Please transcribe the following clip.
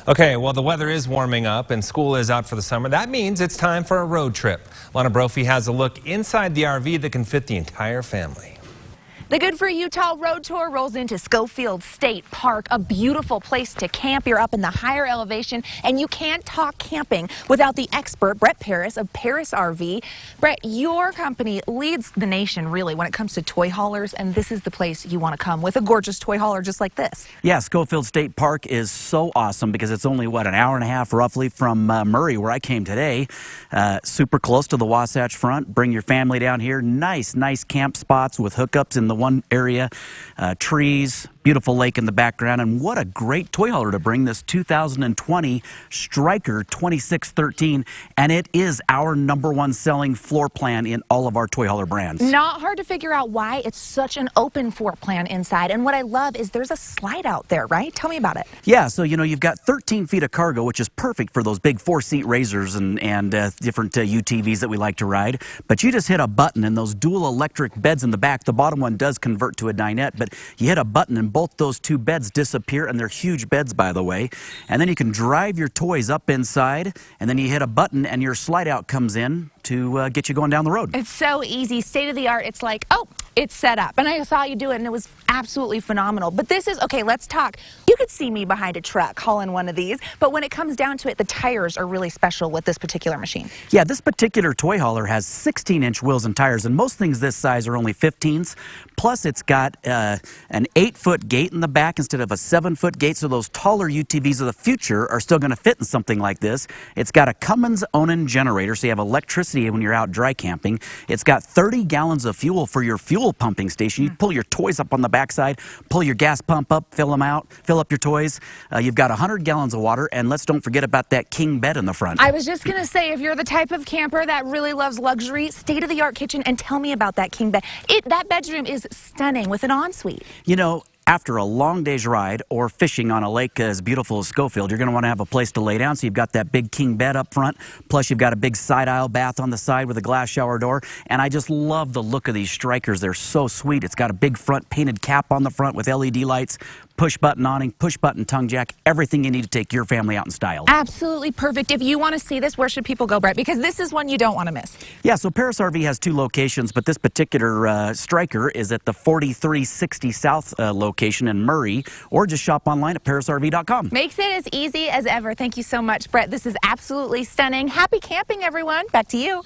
Okay, well, the weather is warming up and school is out for the summer. That means it's time for a road trip. Lana Brophy has a look inside the RV that can fit the entire family. The Good for Utah Road Tour rolls into Schofield State Park, a beautiful place to camp. You're up in the higher elevation, and you can't talk camping without the expert, Brett Parris of Parris RV. Brett, your company leads the nation, really, when it comes to toy haulers, and this is the place you want to come with a gorgeous toy hauler just like this. Yeah, Schofield State Park is so awesome because it's only, an hour and a half roughly from Murray, where I came today. Super close to the Wasatch Front. Bring your family down here. Nice camp spots with hookups in the one area, trees, beautiful lake in the background, and what a great toy hauler to bring this 2020 Stryker 2613, and it is our #1 selling floor plan in all of our toy hauler brands. Not hard to figure out why it's such an open floor plan inside, and what I love is there's a slide out there, right? Tell me about it. Yeah, so you've got 13 feet of cargo, which is perfect for those big 4-seat Razors and different UTVs that we like to ride, but you just hit a button and those dual electric beds in the back, the bottom one does convert to a dinette, but you hit a button and both those two beds disappear, and they're huge beds, by the way. And then you can drive your toys up inside, and then you hit a button and your slide out comes in to get you going down the road. It's so easy, state of the art. It's like, oh, it's set up. And I saw you do it, and it was absolutely phenomenal. But this is, okay, let's talk. You could see me behind a truck hauling one of these, but when it comes down to it, the tires are really special with this particular machine. Yeah, this particular toy hauler has 16-inch wheels and tires, and most things this size are only 15s. Plus, it's got an 8-foot gate in the back instead of a 7-foot gate, so those taller UTVs of the future are still going to fit in something like this. It's got a Cummins Onan generator, so you have electricity when you're out dry camping. It's got 30 gallons of fuel for your fuel pumping station. You pull your toys up on the backside, pull your gas pump up, fill them out, fill up your toys. You've got 100 gallons of water, and let's don't forget about that king bed in the front. I was just going to say, if you're the type of camper that really loves luxury, state-of-the-art kitchen, and tell me about that king bed. That bedroom is stunning with an ensuite. After a long day's ride or fishing on a lake as beautiful as Schofield, you're going to want to have a place to lay down, so you've got that big king bed up front, plus you've got a big side aisle bath on the side with a glass shower door, and I just love the look of these Strykers. They're so sweet. It's got a big front painted cap on the front with LED lights, push button awning, push button tongue jack, everything you need to take your family out in style. Absolutely perfect. If you want to see this, where should people go, Brett? Because this is one you don't want to miss. Yeah, so Parris RV has 2 locations, but this particular Stryker is at the 4360 South location in Murray, or just shop online at parrisrv.com. Makes it as easy as ever. Thank you so much, Brett. This is absolutely stunning. Happy camping, everyone. Back to you.